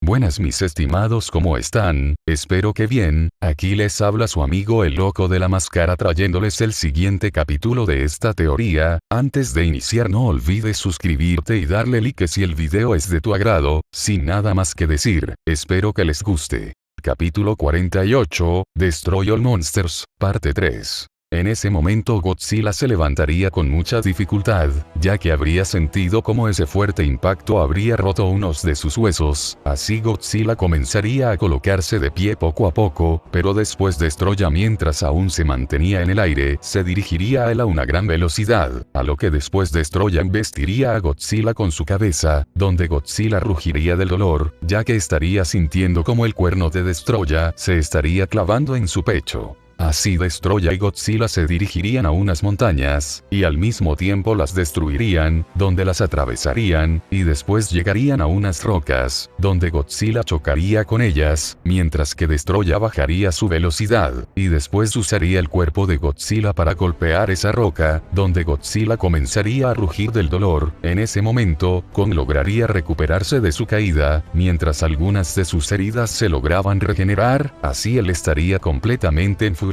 Buenas mis estimados, ¿cómo están? Espero que bien. Aquí les habla su amigo el loco de la máscara trayéndoles el siguiente capítulo de esta teoría. Antes de iniciar no olvides suscribirte y darle like si el video es de tu agrado. Sin nada más que decir, espero que les guste. Capítulo 48, Destroy All Monsters, parte 3. En ese momento Godzilla se levantaría con mucha dificultad, ya que habría sentido como ese fuerte impacto habría roto unos de sus huesos. Así Godzilla comenzaría a colocarse de pie poco a poco, pero después Destroya, mientras aún se mantenía en el aire, se dirigiría a él a una gran velocidad, a lo que después Destroya embestiría a Godzilla con su cabeza, donde Godzilla rugiría del dolor, ya que estaría sintiendo como el cuerno de Destroya se estaría clavando en su pecho. Así Destroya y Godzilla se dirigirían a unas montañas, y al mismo tiempo las destruirían, donde las atravesarían, y después llegarían a unas rocas, donde Godzilla chocaría con ellas, mientras que Destroya bajaría su velocidad, y después usaría el cuerpo de Godzilla para golpear esa roca, donde Godzilla comenzaría a rugir del dolor. En ese momento, Kong lograría recuperarse de su caída, mientras algunas de sus heridas se lograban regenerar, así él estaría completamente enfurecido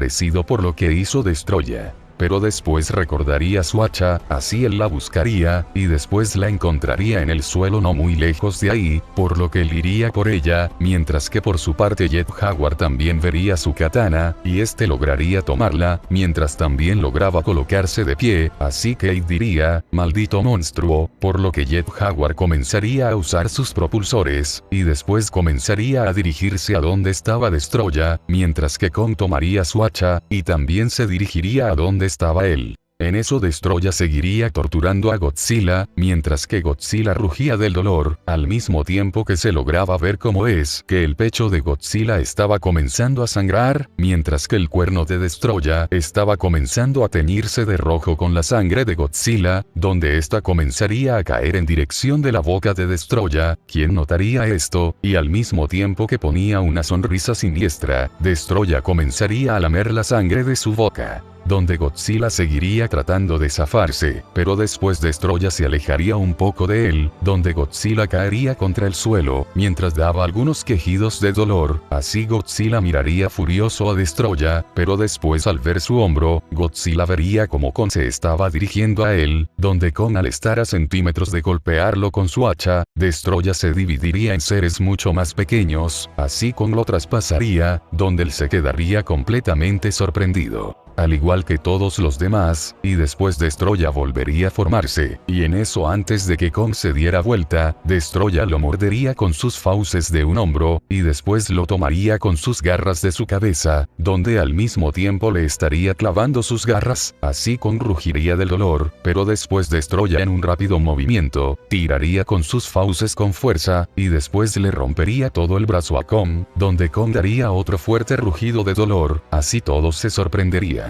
por lo que hizo Destroya. Pero después recordaría su hacha, así él la buscaría, y después la encontraría en el suelo no muy lejos de ahí, por lo que él iría por ella, mientras que por su parte Jet Jaguar también vería su katana, y este lograría tomarla, mientras también lograba colocarse de pie, así que él diría, maldito monstruo, por lo que Jet Jaguar comenzaría a usar sus propulsores, y después comenzaría a dirigirse a donde estaba Destroya, mientras que Kong tomaría su hacha, y también se dirigiría a donde estaba él. En eso Destroya seguiría torturando a Godzilla, mientras que Godzilla rugía del dolor, al mismo tiempo que se lograba ver cómo es que el pecho de Godzilla estaba comenzando a sangrar, mientras que el cuerno de Destroya estaba comenzando a teñirse de rojo con la sangre de Godzilla, donde ésta comenzaría a caer en dirección de la boca de Destroya, quien notaría esto, y al mismo tiempo que ponía una sonrisa siniestra, Destroya comenzaría a lamer la sangre de su boca, donde Godzilla seguiría tratando de zafarse, pero después Destroya se alejaría un poco de él, donde Godzilla caería contra el suelo, mientras daba algunos quejidos de dolor. Así Godzilla miraría furioso a Destroya, pero después al ver su hombro, Godzilla vería como Kong se estaba dirigiendo a él, donde Kong al estar a centímetros de golpearlo con su hacha, Destroya se dividiría en seres mucho más pequeños, así Kong lo traspasaría, donde él se quedaría completamente sorprendido, al igual que todos los demás, y después Destroya volvería a formarse, y en eso antes de que Kong se diera vuelta, Destroya lo mordería con sus fauces de un hombro, y después lo tomaría con sus garras de su cabeza, donde al mismo tiempo le estaría clavando sus garras, así Kong rugiría del dolor, pero después Destroya en un rápido movimiento, tiraría con sus fauces con fuerza, y después le rompería todo el brazo a Kong, donde Kong daría otro fuerte rugido de dolor, así todos se sorprenderían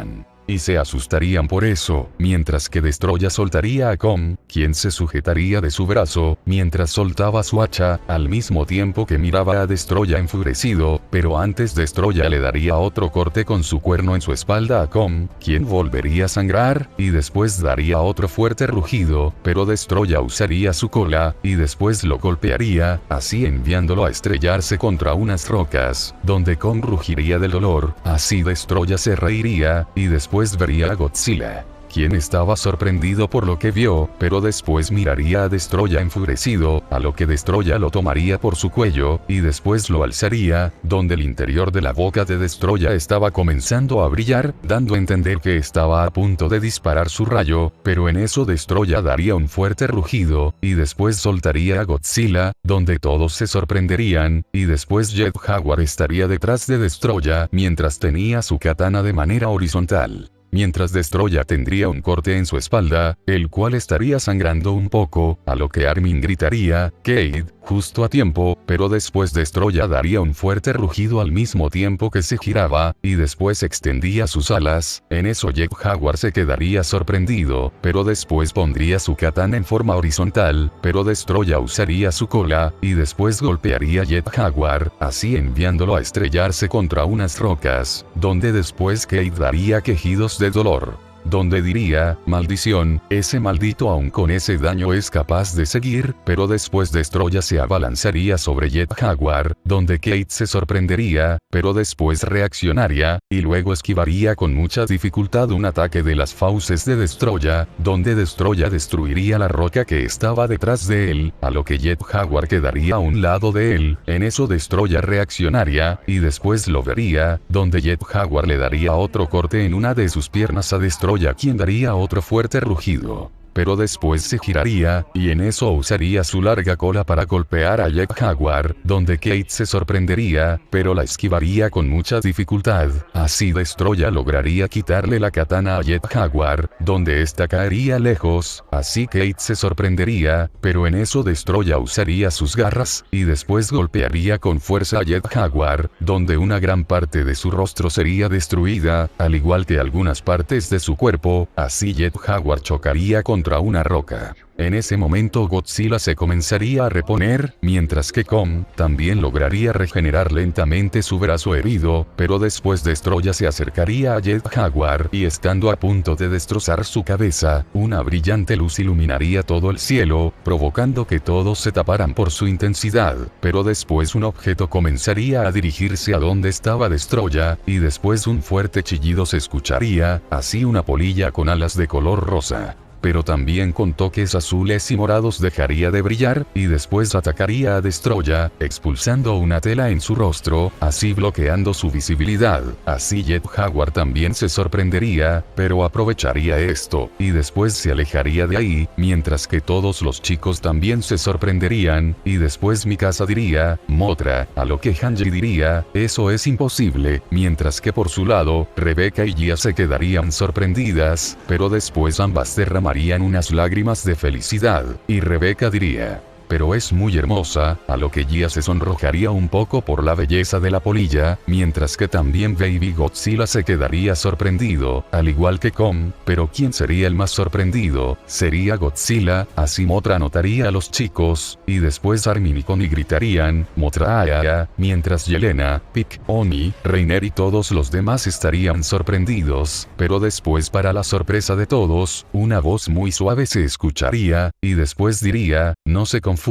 y se asustarían por eso, mientras que Destroya soltaría a Kong, quien se sujetaría de su brazo, mientras soltaba su hacha, al mismo tiempo que miraba a Destroya enfurecido, pero antes Destroya le daría otro corte con su cuerno en su espalda a Kong, quien volvería a sangrar, y después daría otro fuerte rugido, pero Destroya usaría su cola, y después lo golpearía, así enviándolo a estrellarse contra unas rocas, donde Kong rugiría del dolor, así Destroya se reiría, y después vería a Godzilla, quien estaba sorprendido por lo que vio, pero después miraría a Destroya enfurecido, a lo que Destroya lo tomaría por su cuello, y después lo alzaría, donde el interior de la boca de Destroya estaba comenzando a brillar, dando a entender que estaba a punto de disparar su rayo, pero en eso Destroya daría un fuerte rugido, y después soltaría a Godzilla, donde todos se sorprenderían, y después Jet Jaguar estaría detrás de Destroya mientras tenía su katana de manera horizontal. Mientras Destroya tendría un corte en su espalda, el cual estaría sangrando un poco, a lo que Armin gritaría, Cade, justo a tiempo, pero después Destroya daría un fuerte rugido al mismo tiempo que se giraba, y después extendía sus alas. En eso Jet Jaguar se quedaría sorprendido, pero después pondría su katana en forma horizontal, pero Destroya usaría su cola, y después golpearía a Jet Jaguar, así enviándolo a estrellarse contra unas rocas, donde después Cade daría quejidos de dolor. donde diría, maldición, ese maldito aún con ese daño es capaz de seguir, pero después Destroya se abalanzaría sobre Jet Jaguar, donde Kate se sorprendería, pero después reaccionaría, y luego esquivaría con mucha dificultad un ataque de las fauces de Destroya, donde Destroya destruiría la roca que estaba detrás de él, a lo que Jet Jaguar quedaría a un lado de él, en eso Destroya reaccionaría, y después lo vería, donde Jet Jaguar le daría otro corte en una de sus piernas a Destroya, quien daría otro fuerte rugido. Pero después se giraría, y en eso usaría su larga cola para golpear a Jet Jaguar, donde Kate se sorprendería, pero la esquivaría con mucha dificultad. Así Destroya lograría quitarle la katana a Jet Jaguar, donde ésta caería lejos, así Kate se sorprendería, pero en eso Destroya usaría sus garras, y después golpearía con fuerza a Jet Jaguar, donde una gran parte de su rostro sería destruida, al igual que algunas partes de su cuerpo, así Jet Jaguar chocaría contra una roca. En ese momento Godzilla se comenzaría a reponer, mientras que Kong también lograría regenerar lentamente su brazo herido, pero después Destroya se acercaría a Jet Jaguar y estando a punto de destrozar su cabeza, una brillante luz iluminaría todo el cielo, provocando que todos se taparan por su intensidad, pero después un objeto comenzaría a dirigirse a donde estaba Destroya, y después un fuerte chillido se escucharía, así una polilla con alas de color rosa, pero también con toques azules y morados dejaría de brillar, y después atacaría a Destroya, expulsando una tela en su rostro, así bloqueando su visibilidad. Así Jet Jaguar también se sorprendería, pero aprovecharía esto, y después se alejaría de ahí, mientras que todos los chicos también se sorprenderían, y después Mikasa diría, Mothra, a lo que Hanji diría, eso es imposible, mientras que por su lado, Rebecca y Gia se quedarían sorprendidas, pero después ambas derramarían unas lágrimas de felicidad, y Rebecca diría, pero es muy hermosa, a lo que Gia se sonrojaría un poco por la belleza de la polilla, mientras que también Baby Godzilla se quedaría sorprendido, al igual que Kong, pero ¿quién sería el más sorprendido? Sería Godzilla, así Mothra anotaría a los chicos, y después Armin y Connie gritarían, Mothra Aya, mientras Yelena, Pik, Oni, Reiner y todos los demás estarían sorprendidos, pero después para la sorpresa de todos, una voz muy suave se escucharía, y después diría, no se confundan.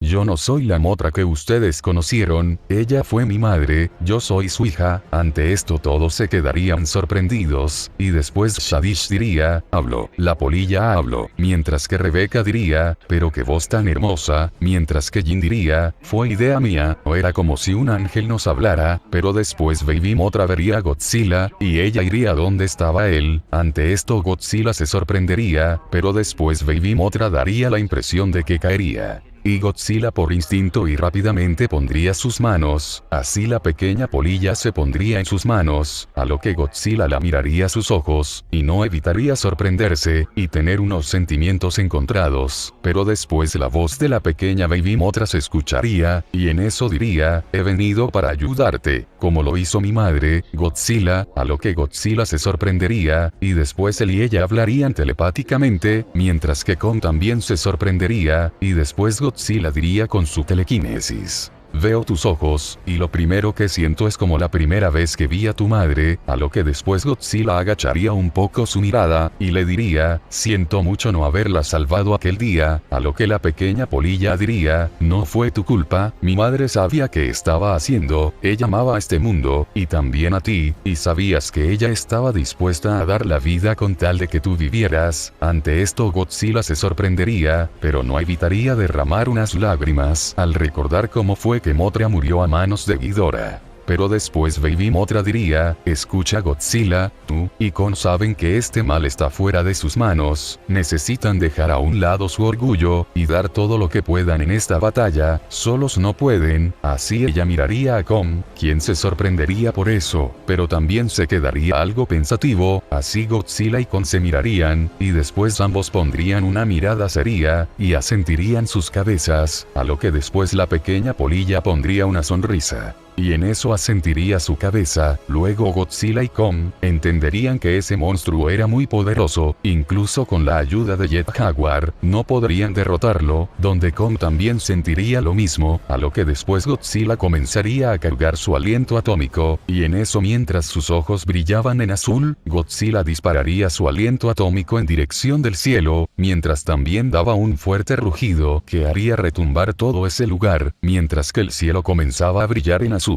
Yo no soy la Mothra que ustedes conocieron, ella fue mi madre, yo soy su hija. Ante esto todos se quedarían sorprendidos, y después Shadish diría, habló, la polilla habló, mientras que Rebecca diría, pero qué voz tan hermosa, mientras que Jin diría, fue idea mía, o era como si un ángel nos hablara, pero después Baby Mothra vería a Godzilla, y ella iría donde estaba él. Ante esto Godzilla se sorprendería, pero después Baby Mothra daría la impresión de que caería. Y Godzilla por instinto y rápidamente pondría sus manos, así la pequeña polilla se pondría en sus manos, a lo que Godzilla la miraría a sus ojos, y no evitaría sorprenderse, y tener unos sentimientos encontrados, pero después la voz de la pequeña Baby Mothra se escucharía, y en eso diría, he venido para ayudarte, como lo hizo mi madre, Godzilla, a lo que Godzilla se sorprendería, y después él y ella hablarían telepáticamente, mientras que Kong también se sorprendería, y después Godzilla diría con su telequinesis, veo tus ojos, y lo primero que siento es como la primera vez que vi a tu madre, a lo que después Godzilla agacharía un poco su mirada, y le diría, siento mucho no haberla salvado aquel día, a lo que la pequeña polilla diría, no fue tu culpa, mi madre sabía qué estaba haciendo, ella amaba a este mundo, y también a ti, y sabías que ella estaba dispuesta a dar la vida con tal de que tú vivieras. Ante esto Godzilla se sorprendería, pero no evitaría derramar unas lágrimas al recordar cómo fue que Mothra murió a manos de Ghidorah. Pero después Baby Mothra diría, escucha Godzilla, tú y Kong saben que este mal está fuera de sus manos, necesitan dejar a un lado su orgullo, y dar todo lo que puedan en esta batalla, solos no pueden. Así ella miraría a Kong, quien se sorprendería por eso, pero también se quedaría algo pensativo, así Godzilla y Kong se mirarían, y después ambos pondrían una mirada seria, y asentirían sus cabezas, a lo que después la pequeña polilla pondría una sonrisa. y en eso asentiría su cabeza. Luego Godzilla y Kong entenderían que ese monstruo era muy poderoso, incluso con la ayuda de Jet Jaguar, no podrían derrotarlo, donde Kong también sentiría lo mismo, a lo que después Godzilla comenzaría a cargar su aliento atómico, y en eso mientras sus ojos brillaban en azul, Godzilla dispararía su aliento atómico en dirección del cielo, mientras también daba un fuerte rugido que haría retumbar todo ese lugar, mientras que el cielo comenzaba a brillar en azul.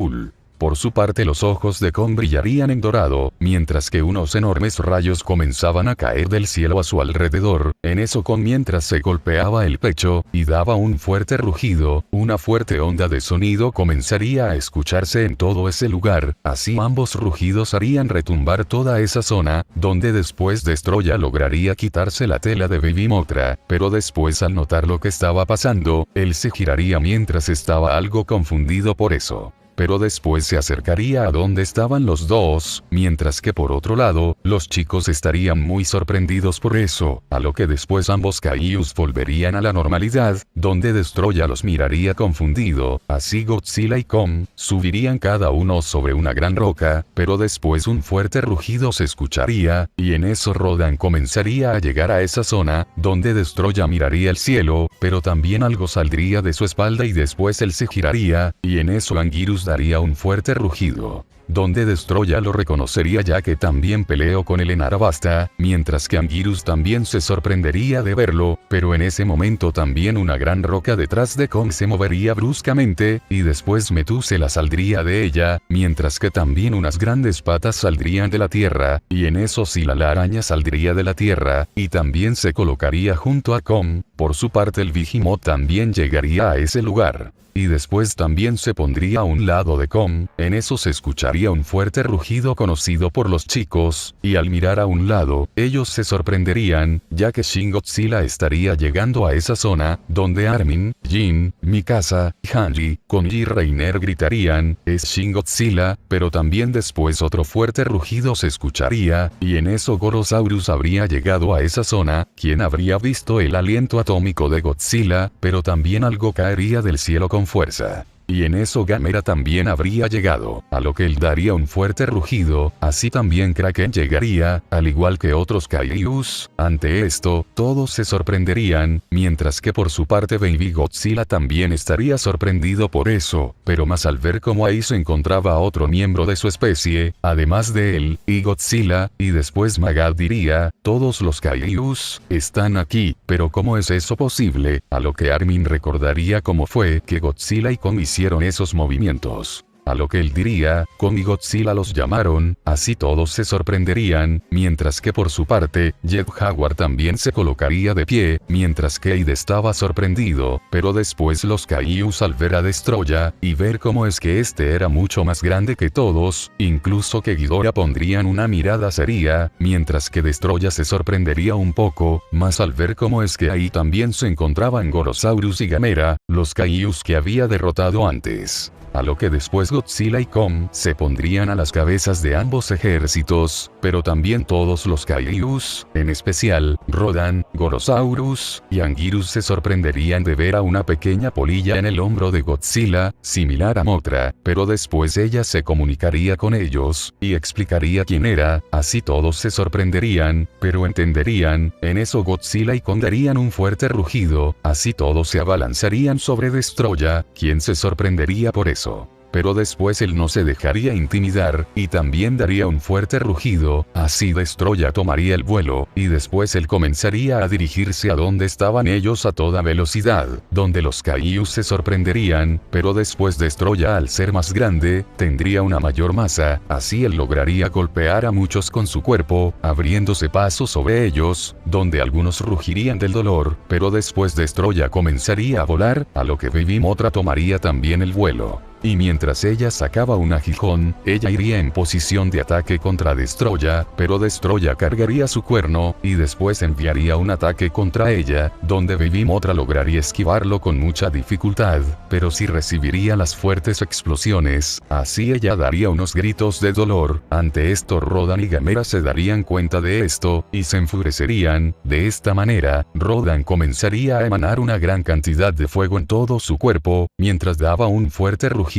Por su parte los ojos de Kong brillarían en dorado, mientras que unos enormes rayos comenzaban a caer del cielo a su alrededor. En eso Kong mientras se golpeaba el pecho, y daba un fuerte rugido, una fuerte onda de sonido comenzaría a escucharse en todo ese lugar, así ambos rugidos harían retumbar toda esa zona, donde después Destroya lograría quitarse la tela de Baby Mothra, pero después al notar lo que estaba pasando, él se giraría mientras estaba algo confundido por eso. Pero después se acercaría a donde estaban los dos, mientras que por otro lado, los chicos estarían muy sorprendidos por eso, a lo que después ambos Kaijus volverían a la normalidad, donde Destroya los miraría confundido, así Godzilla y Kong subirían cada uno sobre una gran roca, pero después un fuerte rugido se escucharía, y en eso Rodan comenzaría a llegar a esa zona, donde Destroya miraría el cielo, pero también algo saldría de su espalda y después él se giraría, y en eso Anguirus daría un fuerte rugido, donde Destroya lo reconocería ya que también peleó con él en Arabasta, mientras que Anguirus también se sorprendería de verlo, pero en ese momento también una gran roca detrás de Kong se movería bruscamente, y después Methuselah saldría de ella, mientras que también unas grandes patas saldrían de la tierra, y en eso Sila la araña saldría de la tierra, y también se colocaría junto a Kong. Por su parte el Behemoth también llegaría a ese lugar. Y después también se pondría a un lado de Kong, en eso se escucharía un fuerte rugido conocido por los chicos, y al mirar a un lado, ellos se sorprenderían, ya que Shin Godzilla estaría llegando a esa zona, donde Armin, Jin, Mikasa, Hanji, Kong y Reiner gritarían, es Shin Godzilla, pero también después otro fuerte rugido se escucharía, y en eso Gorosaurus habría llegado a esa zona, quien habría visto el aliento atómico de Godzilla, pero también algo caería del cielo con fuerza. Y en eso Gamera también habría llegado, a lo que él daría un fuerte rugido, así también Kraken llegaría, al igual que otros Kaijus. Ante esto, todos se sorprenderían, mientras que por su parte Baby Godzilla también estaría sorprendido por eso, pero más al ver cómo ahí se encontraba otro miembro de su especie, además de él, y Godzilla, y después Magad diría, todos los Kaijus están aquí, pero ¿cómo es eso posible? A lo que Armin recordaría cómo fue que Godzilla y Kong hicieron esos movimientos. A lo que él diría, Kong y Godzilla los llamaron, así todos se sorprenderían, mientras que por su parte, Jet Jaguar también se colocaría de pie, mientras que Aid estaba sorprendido, pero después los Kaijus al ver a Destroya, y ver cómo es que este era mucho más grande que todos, incluso que Ghidorah pondrían una mirada seria, mientras que Destroya se sorprendería un poco, más al ver cómo es que ahí también se encontraban Gorosaurus y Gamera, los Kaijus que había derrotado antes. A lo que después Godzilla y Kong se pondrían a las cabezas de ambos ejércitos, pero también todos los Kaijus, en especial, Rodan, Gorosaurus y Anguirus se sorprenderían de ver a una pequeña polilla en el hombro de Godzilla, similar a Mothra, pero después ella se comunicaría con ellos, y explicaría quién era, así todos se sorprenderían, pero entenderían. En eso Godzilla y Kong darían un fuerte rugido, así todos se abalanzarían sobre Destroya, quien se sorprendería por eso. Pero después él no se dejaría intimidar, y también daría un fuerte rugido, así Destroya tomaría el vuelo, y después él comenzaría a dirigirse a donde estaban ellos a toda velocidad, donde los Kaijus se sorprenderían, pero después Destroya al ser más grande, tendría una mayor masa, así él lograría golpear a muchos con su cuerpo, abriéndose paso sobre ellos, donde algunos rugirían del dolor, pero después Destroya comenzaría a volar, a lo que Baby Mothra tomaría también el vuelo. Y mientras ella sacaba un aguijón, ella iría en posición de ataque contra Destroya, pero Destroya cargaría su cuerno, y después enviaría un ataque contra ella, donde Baby Mothra lograría esquivarlo con mucha dificultad, pero sí recibiría las fuertes explosiones, así ella daría unos gritos de dolor. Ante esto Rodan y Gamera se darían cuenta de esto, y se enfurecerían. De esta manera, Rodan comenzaría a emanar una gran cantidad de fuego en todo su cuerpo, mientras daba un fuerte rugido.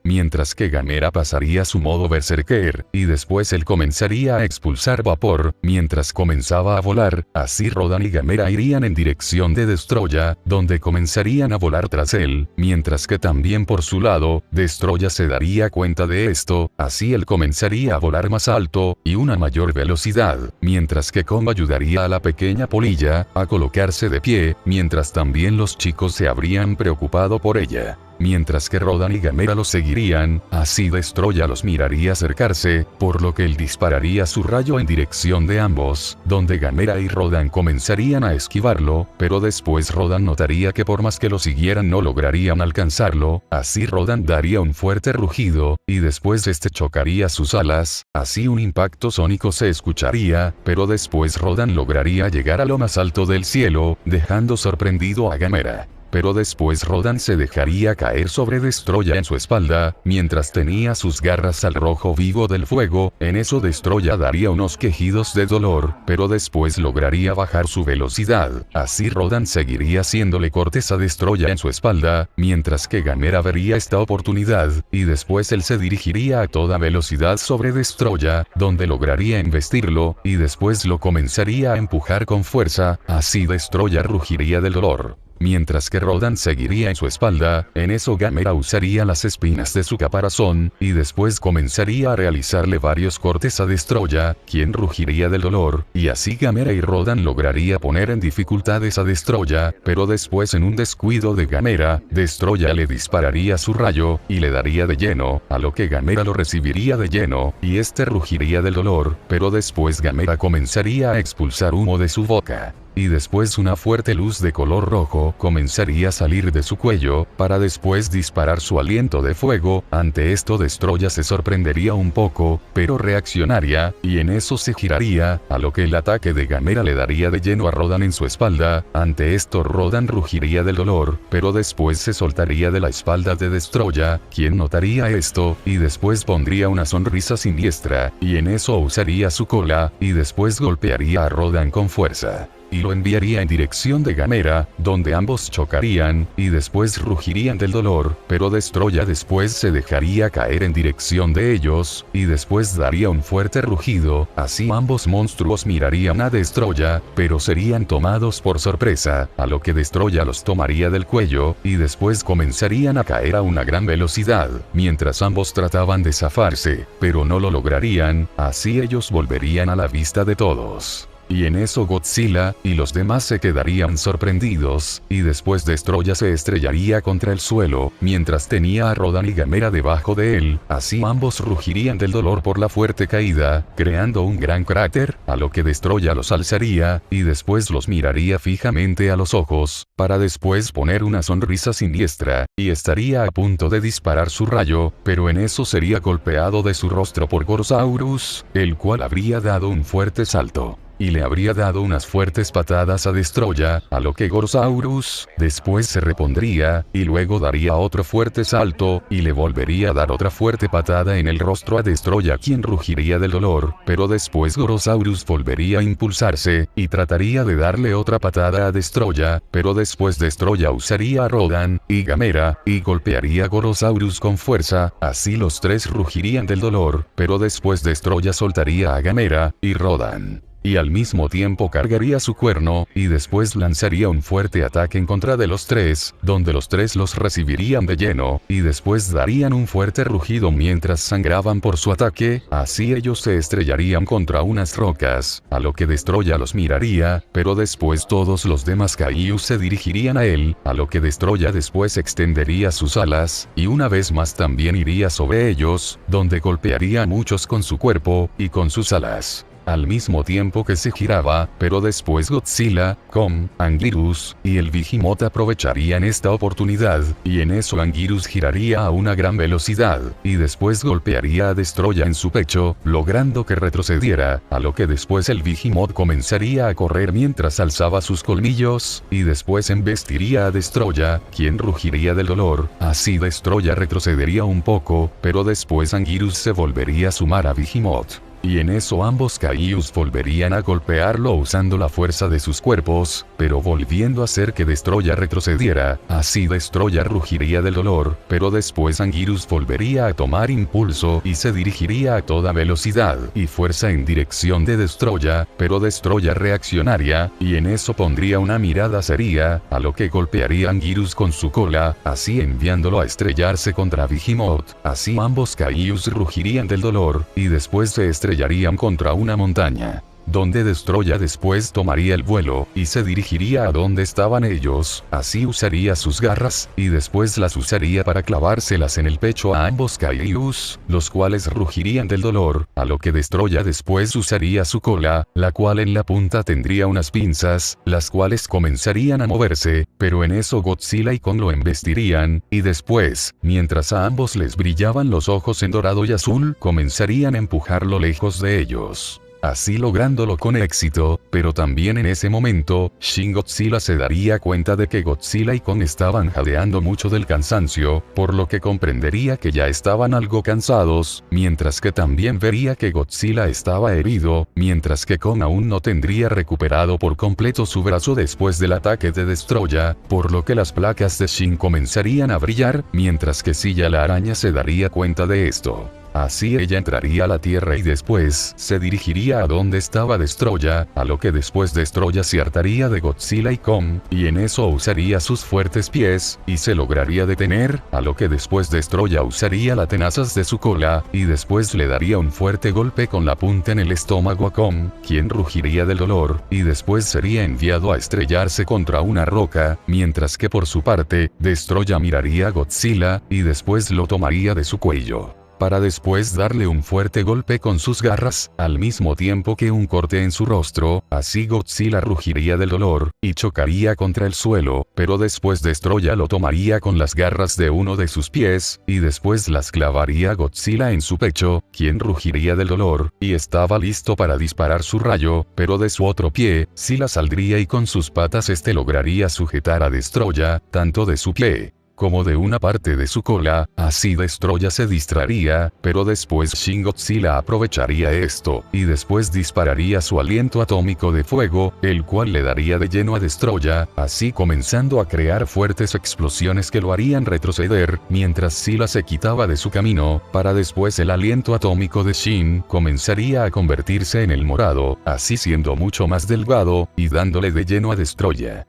mientras que Gamera pasaría a su modo berserker, y después él comenzaría a expulsar vapor, mientras comenzaba a volar. Así Rodan y Gamera irían en dirección de Destroya, donde comenzarían a volar tras él, mientras que también por su lado, Destroya se daría cuenta de esto, así él comenzaría a volar más alto, y una mayor velocidad, mientras que Comba ayudaría a la pequeña polilla a colocarse de pie, mientras también los chicos se habrían preocupado por ella. Mientras que Rodan y Gamera los seguirían, así Destroya los miraría acercarse, por lo que él dispararía su rayo en dirección de ambos, donde Gamera y Rodan comenzarían a esquivarlo, pero después Rodan notaría que por más que lo siguieran no lograrían alcanzarlo, así Rodan daría un fuerte rugido, y después este chocaría sus alas, así un impacto sónico se escucharía, pero después Rodan lograría llegar a lo más alto del cielo, dejando sorprendido a Gamera. Pero después Rodan se dejaría caer sobre Destroya en su espalda, mientras tenía sus garras al rojo vivo del fuego. En eso Destroya daría unos quejidos de dolor, pero después lograría bajar su velocidad. Así Rodan seguiría haciéndole cortes a Destroya en su espalda, mientras que Gamera vería esta oportunidad, y después él se dirigiría a toda velocidad sobre Destroya, donde lograría embestirlo, y después lo comenzaría a empujar con fuerza. Así Destroya rugiría del dolor. Mientras que Rodan seguiría en su espalda, en eso Gamera usaría las espinas de su caparazón, y después comenzaría a realizarle varios cortes a Destroya, quien rugiría del dolor, y así Gamera y Rodan lograría poner en dificultades a Destroya, pero después en un descuido de Gamera, Destroya le dispararía su rayo, y le daría de lleno, a lo que Gamera lo recibiría de lleno, y este rugiría del dolor, pero después Gamera comenzaría a expulsar humo de su boca. Y después una fuerte luz de color rojo comenzaría a salir de su cuello, para después disparar su aliento de fuego. Ante esto Destroya se sorprendería un poco, pero reaccionaría, y en eso se giraría, a lo que el ataque de Gamera le daría de lleno a Rodan en su espalda. Ante esto Rodan rugiría del dolor, pero después se soltaría de la espalda de Destroya, quien notaría esto, y después pondría una sonrisa siniestra, y en eso usaría su cola, y después golpearía a Rodan con fuerza. Y lo enviaría en dirección de Gamera, donde ambos chocarían, y después rugirían del dolor, pero Destroya después se dejaría caer en dirección de ellos, y después daría un fuerte rugido. Así ambos monstruos mirarían a Destroya, pero serían tomados por sorpresa, a lo que Destroya los tomaría del cuello, y después comenzarían a caer a una gran velocidad, mientras ambos trataban de zafarse, pero no lo lograrían. Así ellos volverían a la vista de todos. Y en eso Godzilla y los demás se quedarían sorprendidos, y después Destroya se estrellaría contra el suelo, mientras tenía a Rodan y Gamera debajo de él. Así ambos rugirían del dolor por la fuerte caída, creando un gran cráter, a lo que Destroya los alzaría, y después los miraría fijamente a los ojos, para después poner una sonrisa siniestra, y estaría a punto de disparar su rayo, pero en eso sería golpeado de su rostro por Gorosaurus, el cual habría dado un fuerte salto. Y le habría dado unas fuertes patadas a Destroya, a lo que Gorosaurus después se repondría, y luego daría otro fuerte salto, y le volvería a dar otra fuerte patada en el rostro a Destroya, quien rugiría del dolor, pero después Gorosaurus volvería a impulsarse, y trataría de darle otra patada a Destroya, pero después Destroya usaría a Rodan y Gamera, y golpearía a Gorosaurus con fuerza. Así los tres rugirían del dolor, pero después Destroya soltaría a Gamera y Rodan. Y al mismo tiempo cargaría su cuerno, y después lanzaría un fuerte ataque en contra de los tres, donde los tres los recibirían de lleno, y después darían un fuerte rugido mientras sangraban por su ataque. Así ellos se estrellarían contra unas rocas, a lo que Destroya los miraría, pero después todos los demás Kaiju se dirigirían a él, a lo que Destroya después extendería sus alas, y una vez más también iría sobre ellos, donde golpearía a muchos con su cuerpo, y con sus alas. Al mismo tiempo que se giraba, pero después Godzilla, Kong, Anguirus y el Behemoth aprovecharían esta oportunidad, y en eso Anguirus giraría a una gran velocidad, y después golpearía a Destroya en su pecho, logrando que retrocediera, a lo que después el Behemoth comenzaría a correr mientras alzaba sus colmillos, y después embestiría a Destroya, quien rugiría del dolor. Así Destroya retrocedería un poco, pero después Anguirus se volvería a sumar a Behemoth. y en eso ambos Kaijus volverían a golpearlo usando la fuerza de sus cuerpos, pero volviendo a hacer que Destroya retrocediera. Así Destroya rugiría del dolor, pero después Anguirus volvería a tomar impulso y se dirigiría a toda velocidad y fuerza en dirección de Destroya, pero Destroya reaccionaría, y en eso pondría una mirada seria, a lo que golpearía a Anguirus con su cola, así enviándolo a estrellarse contra Vigimoth. Así ambos Kaijus rugirían del dolor, y después se estrellarían contra una montaña, donde Destroya después tomaría el vuelo, y se dirigiría a donde estaban ellos. Así usaría sus garras, y después las usaría para clavárselas en el pecho a ambos Kaijus, los cuales rugirían del dolor, a lo que Destroya después usaría su cola, la cual en la punta tendría unas pinzas, las cuales comenzarían a moverse, pero en eso Godzilla y Kong lo embestirían, y después, mientras a ambos les brillaban los ojos en dorado y azul, comenzarían a empujarlo lejos de ellos, así lográndolo con éxito, pero también en ese momento, Shin Godzilla se daría cuenta de que Godzilla y Kong estaban jadeando mucho del cansancio, por lo que comprendería que ya estaban algo cansados, mientras que también vería que Godzilla estaba herido, mientras que Kong aún no tendría recuperado por completo su brazo después del ataque de Destroya, por lo que las placas de Shin comenzarían a brillar, mientras que Silla la araña se daría cuenta de esto. Así ella entraría a la tierra y después se dirigiría a donde estaba Destroya, a lo que después Destroya se hartaría de Godzilla y Kong, y en eso usaría sus fuertes pies, y se lograría detener, a lo que después Destroya usaría las tenazas de su cola, y después le daría un fuerte golpe con la punta en el estómago a Kong, quien rugiría del dolor, y después sería enviado a estrellarse contra una roca, mientras que por su parte, Destroya miraría a Godzilla, y después lo tomaría de su cuello, para después darle un fuerte golpe con sus garras, al mismo tiempo que un corte en su rostro. Así Godzilla rugiría del dolor, y chocaría contra el suelo, pero después Destroya lo tomaría con las garras de uno de sus pies, y después las clavaría a Godzilla en su pecho, quien rugiría del dolor, y estaba listo para disparar su rayo, pero de su otro pie, Silla saldría y con sus patas lograría sujetar a Destroya, tanto de su pie como de una parte de su cola. Así Destroya se distraería, pero después Shin Godzilla aprovecharía esto, y después dispararía su aliento atómico de fuego, el cual le daría de lleno a Destroya, así comenzando a crear fuertes explosiones que lo harían retroceder, mientras Silla se quitaba de su camino, para después el aliento atómico de Shin comenzaría a convertirse en el morado, así siendo mucho más delgado, y dándole de lleno a Destroya.